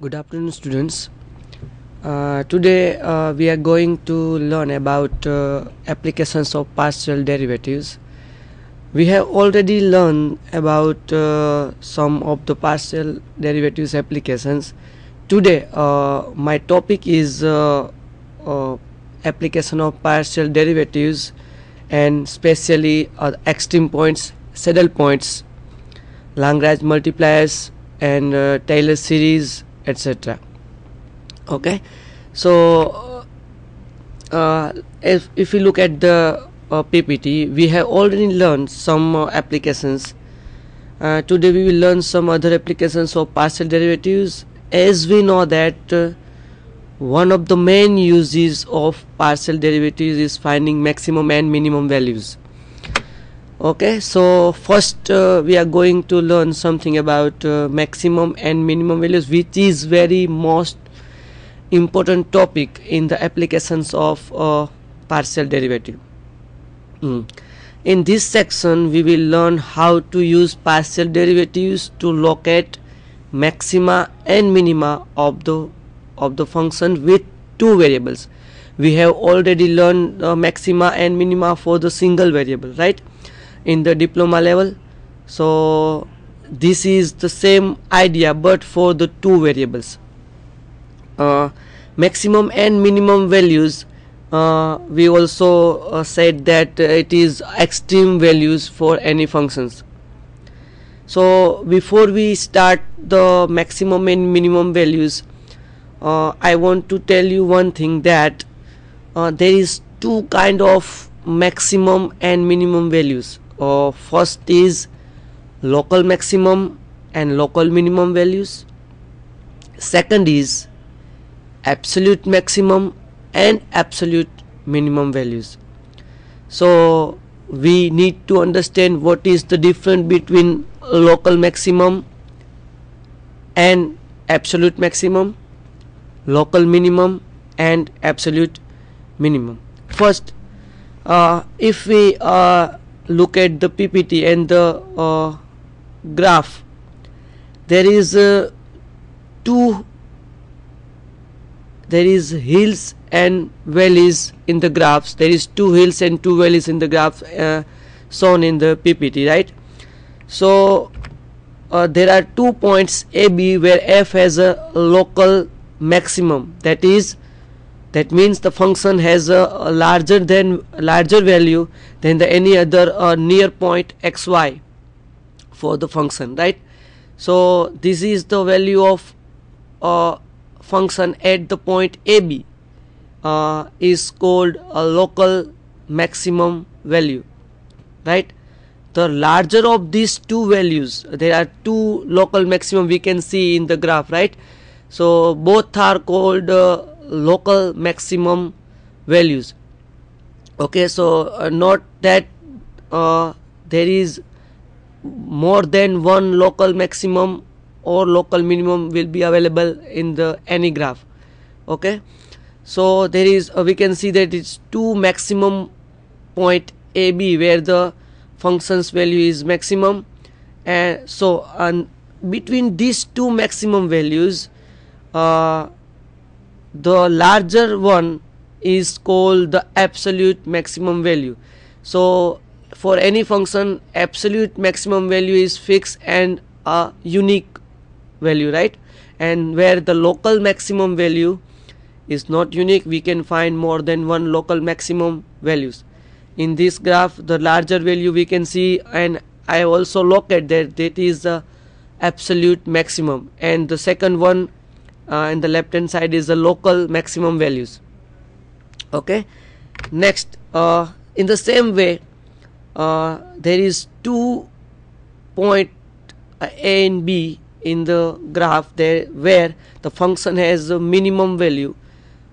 Good afternoon, students. Today we are going to learn about applications of partial derivatives. We have already learned about some of the partial derivatives applications. Today my topic is application of partial derivatives, and especially extreme points, saddle points, Lagrange multipliers, and Taylor series, etc. Okay, so if we look at the PPT, we have already learned some applications. Today we will learn some other applications of partial derivatives. As we know that one of the main uses of partial derivatives is finding maximum and minimum values. Okay, so first we are going to learn something about maximum and minimum values, which is very most important topic in the applications of partial derivative. In this section we will learn how to use partial derivatives to locate maxima and minima of the function with two variables. We have already learned maxima and minima for the single variable, right, in the diploma level. So this is the same idea but for the two variables. Maximum and minimum values, we also said that it is extreme values for any functions. So before we start the maximum and minimum values, I want to tell you one thing, that there is two kind of maximum and minimum values. First is local maximum and local minimum values. Second is absolute maximum and absolute minimum values. So we need to understand what is the difference between local maximum and absolute maximum, local minimum and absolute minimum. First, if we look at the PPT and the graph, there is hills and valleys in the graphs. There is two hills and two valleys in the graph shown in the PPT, right? So there are 2 points AB where f has a local maximum, that means the function has a larger value than the any other near point xy for the function, right? So this is the value of function at the point AB, is called a local maximum value, right? The larger of these two values, there are two local maximum we can see in the graph, right? So both are called local maximum values. Okay, so note that there is more than one local maximum or local minimum will be available in the any graph. Okay, so there is we can see that it's two maximum point AB where the function's value is maximum, and so between these two maximum values, the larger one is called the absolute maximum value. So for any function, absolute maximum value is fixed and a unique value, right? And where the local maximum value is not unique, we can find more than one local maximum values. In this graph, the larger value we can see, and I also locate that is the absolute maximum, and the second one in the left hand side is the local maximum values. Okay, next, in the same way, there is 2 point A and B in the graph there where the function has a minimum value,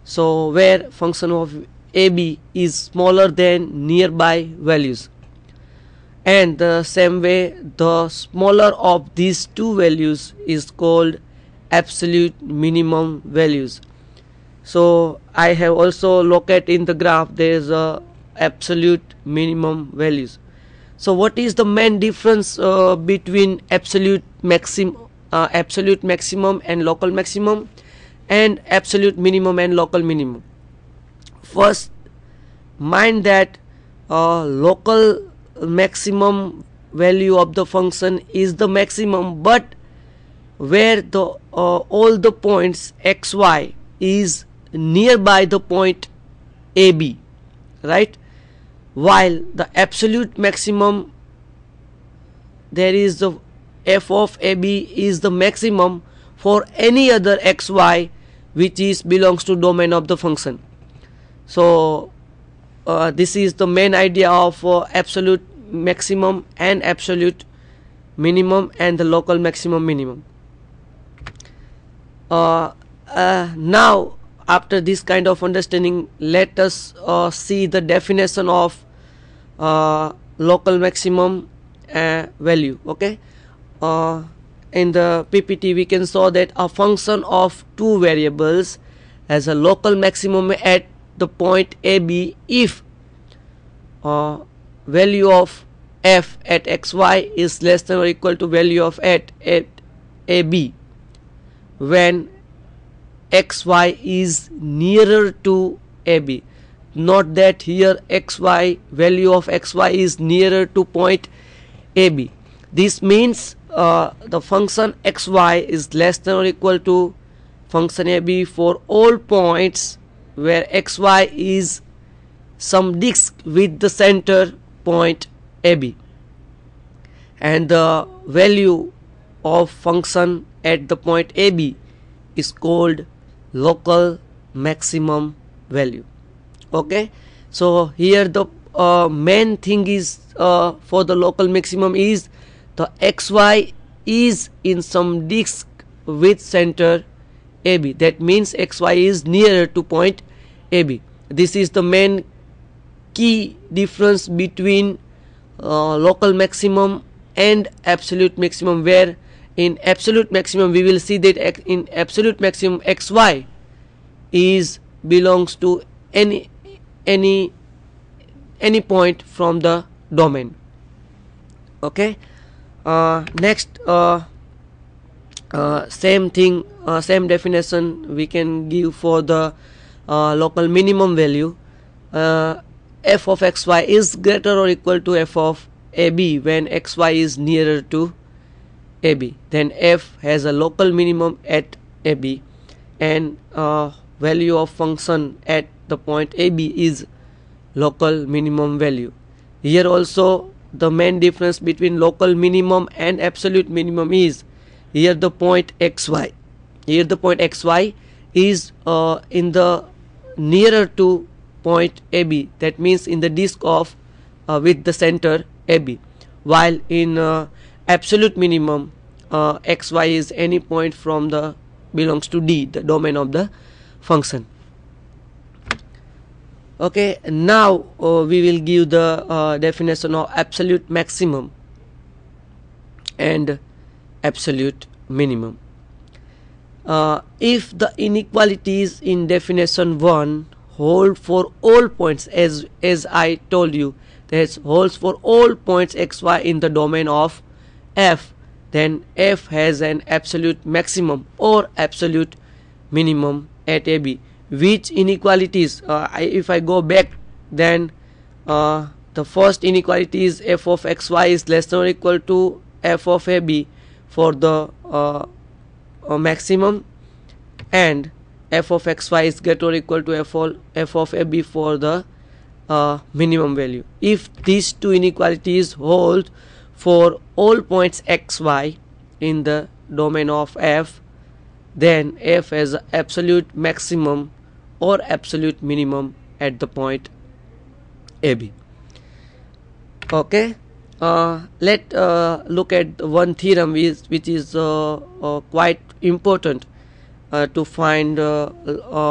so where function of AB is smaller than nearby values, and the same way the smaller of these two values is called absolute minimum values. So I have also located in the graph there is a absolute minimum values. So what is the main difference between absolute maximum absolute maximum and local maximum, and absolute minimum and local minimum. First, mind that local maximum value of the function is the maximum, but where the all the points xy is nearby the point AB, right? While the absolute maximum, there is the f of AB is the maximum for any other xy which is belongs to domain of the function. So this is the main idea of absolute maximum and absolute minimum and the local maximum minimum. Now after this kind of understanding, let us see the definition of local maximum value. Okay, in the PPT we can saw that a function of two variables has a local maximum at the point AB if value of f at xy is less than or equal to value of at AB when xy is nearer to AB. Note that here xy, value of xy is nearer to point AB. This means the function xy is less than or equal to function AB for all points where xy is some disk with the center point AB, and the value of function at the point AB is called local maximum value. Okay, so here the main thing is for the local maximum is the xy is in some disk with center AB. That means xy is nearer to point AB. This is the main key difference between local maximum and absolute maximum, where in absolute maximum we will see that in absolute maximum xy is belongs to any point from the domain. Okay, next same thing, same definition we can give for the local minimum value. F of xy is greater or equal to f of AB when xy is nearer to AB. Then f has a local minimum at AB, and value of function at the point AB is local minimum value. Here also the main difference between local minimum and absolute minimum is here the point xy. Here the point xy is in the nearer to point AB. That means in the disk of with the center AB. While in absolute minimum, xy is any point from the belongs to D, the domain of the function. Okay, now we will give the definition of absolute maximum and absolute minimum. If the inequalities in definition 1 hold for all points, as I told you, that holds for all points xy in the domain of f, then f has an absolute maximum or absolute minimum at AB. Which inequalities? If I go back, then the first inequality is f of xy is less than or equal to f of AB for the maximum, and f of xy is greater or equal to f of AB for the minimum value. If these two inequalities hold for all points xy in the domain of f, then f has absolute maximum or absolute minimum at the point AB. Okay, let's look at one theorem which is quite important to find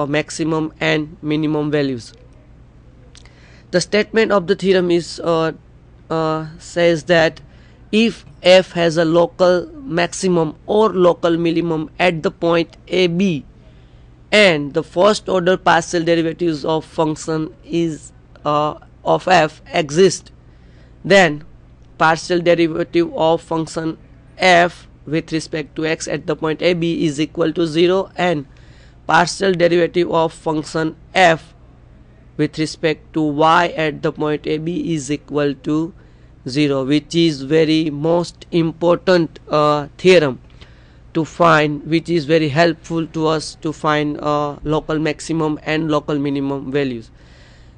maximum and minimum values. The statement of the theorem is says that if f has a local maximum or local minimum at the point AB, and the first order partial derivatives of function is of f exist, then partial derivative of function f with respect to x at the point AB is equal to 0, and partial derivative of function f with respect to y at the point AB is equal to 0, which is very most important theorem to find, which is very helpful to us to find local maximum and local minimum values.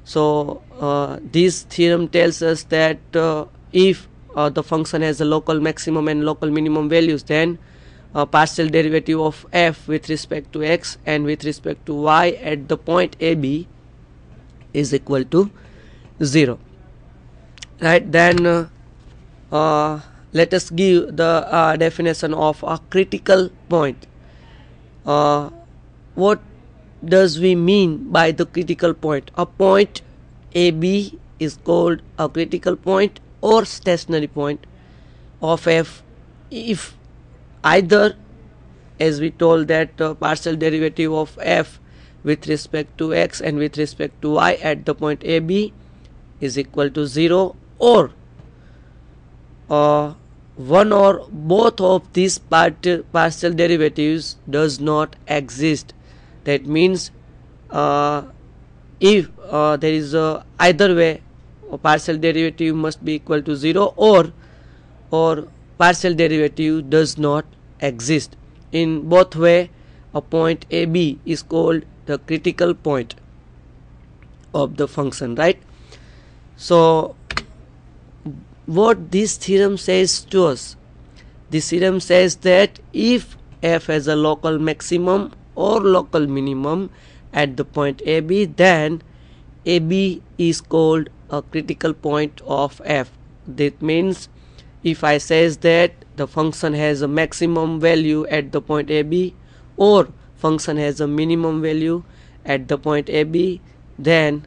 So this theorem tells us that if the function has a local maximum and local minimum values, then partial derivative of f with respect to x and with respect to y at the point AB is equal to 0. Right, then let us give the definition of a critical point. What does we mean by the critical point? A point AB is called a critical point or stationary point of f if either, as we told, that partial derivative of f with respect to x and with respect to y at the point AB is equal to 0, or one or both of these partial derivatives does not exist. That means if there is either way, a partial derivative must be equal to 0, or partial derivative does not exist. In both way, a point AB is called the critical point of the function, right? So what this theorem says to us? This theorem says that if f has a local maximum or local minimum at the point AB, then AB is called a critical point of f. That means if I says that the function has a maximum value at the point AB or function has a minimum value at the point AB, then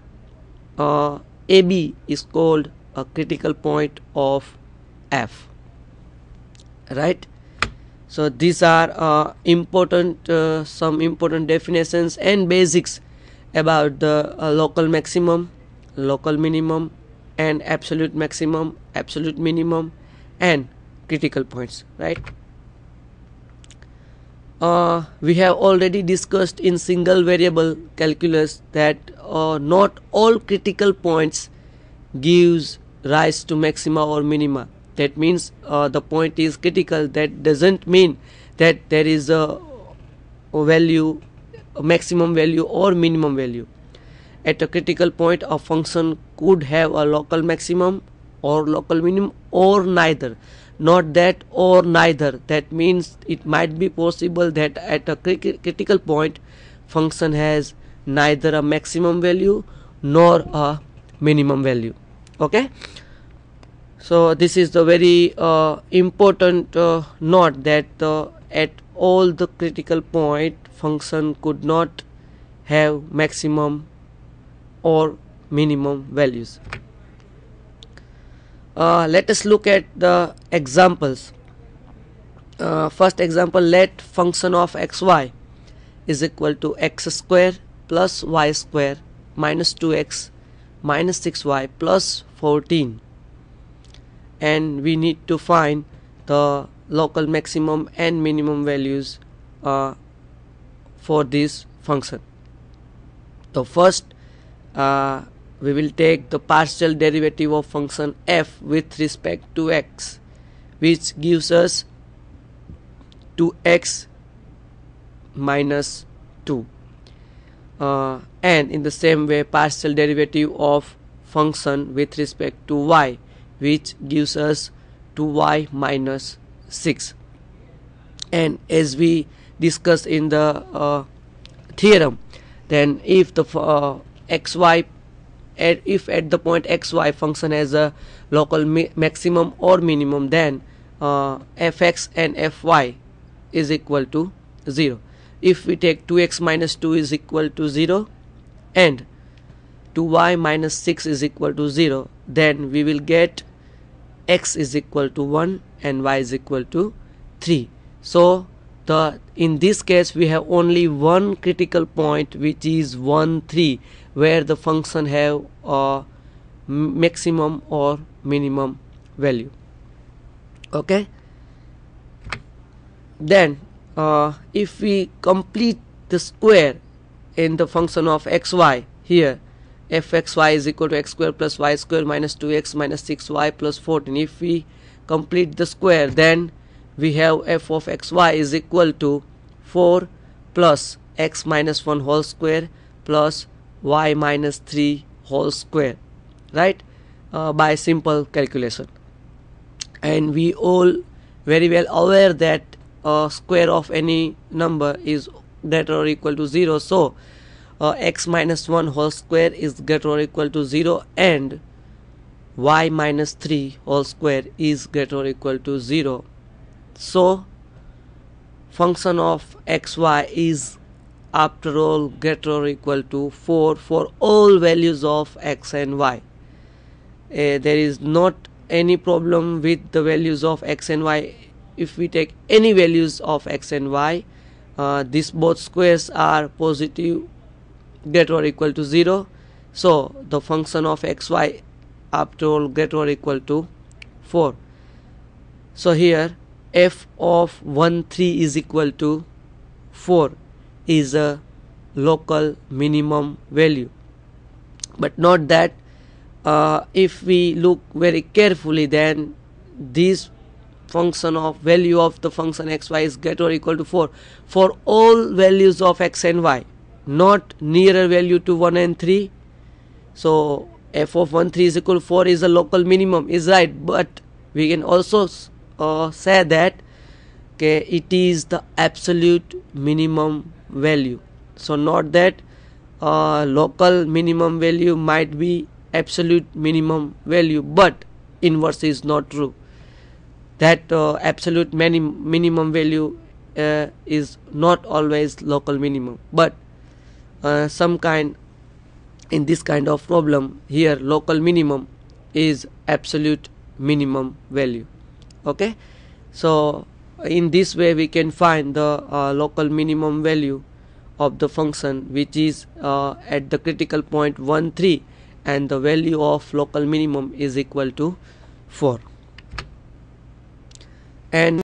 AB is called a critical point of f, right? So these are some important definitions and basics about the local maximum, local minimum, and absolute maximum, absolute minimum, and critical points, right? We have already discussed in single variable calculus that not all critical points gives rise to maxima or minima. That means the point is critical. That doesn't mean that there is a value, a maximum value or minimum value. At a critical point, a function could have a local maximum or local minimum or neither. Not that or neither. That means it might be possible that at a critical point, function has neither a maximum value nor a minimum value. Okay, so this is the very important note that at all the critical point, function could not have maximum or minimum values. Let us look at the examples. First example, let function of xy is equal to x square plus y square minus 2x minus 6y plus 14, and we need to find the local maximum and minimum values for this function. So first we will take the partial derivative of function f with respect to x, which gives us 2x minus 2, and in the same way partial derivative of function with respect to y, which gives us 2y minus 6. And as we discussed in the theorem, then if the xy if at the point xy function has a local maximum or minimum, then fx and fy is equal to 0. If we take 2x minus 2 is equal to 0 and 2y minus 6 is equal to 0, then we will get x is equal to 1 and y is equal to 3. So in this case we have only one critical point, which is 1, 3, where the function have a maximum or minimum value. Okay, then if we complete the square in the function of xy here, fxy is equal to x square plus y square minus 2x minus 6y plus 14. If we complete the square, then we have f of xy is equal to 4 plus x minus 1 whole square plus y minus 3 whole square, right, by simple calculation. And we all very well aware that square of any number is greater or equal to 0, so x minus 1 whole square is greater or equal to 0 and y minus 3 whole square is greater or equal to 0. So function of xy is after all greater or equal to 4 for all values of x and y. There is not any problem with the values of x and y. If we take any values of x and y, these both squares are positive, greater or equal to 0, so the function of xy after all greater or equal to 4. So here f of 1 3 is equal to 4 is a local minimum value. But note that if we look very carefully, then this function of value of the function xy is greater or equal to 4 for all values of x and y, not nearer value to 1 and 3. So f of 1 3 is equal to 4 is a local minimum, is right, but we can also say that okay, it is the absolute minimum value. So note that local minimum value might be absolute minimum value, but inverse is not true. That absolute minimum value is not always local minimum, but some kind in this kind of problem here local minimum is absolute minimum value. Okay, so in this way we can find the local minimum value of the function, which is at the critical point 1 3, and the value of local minimum is equal to 4. And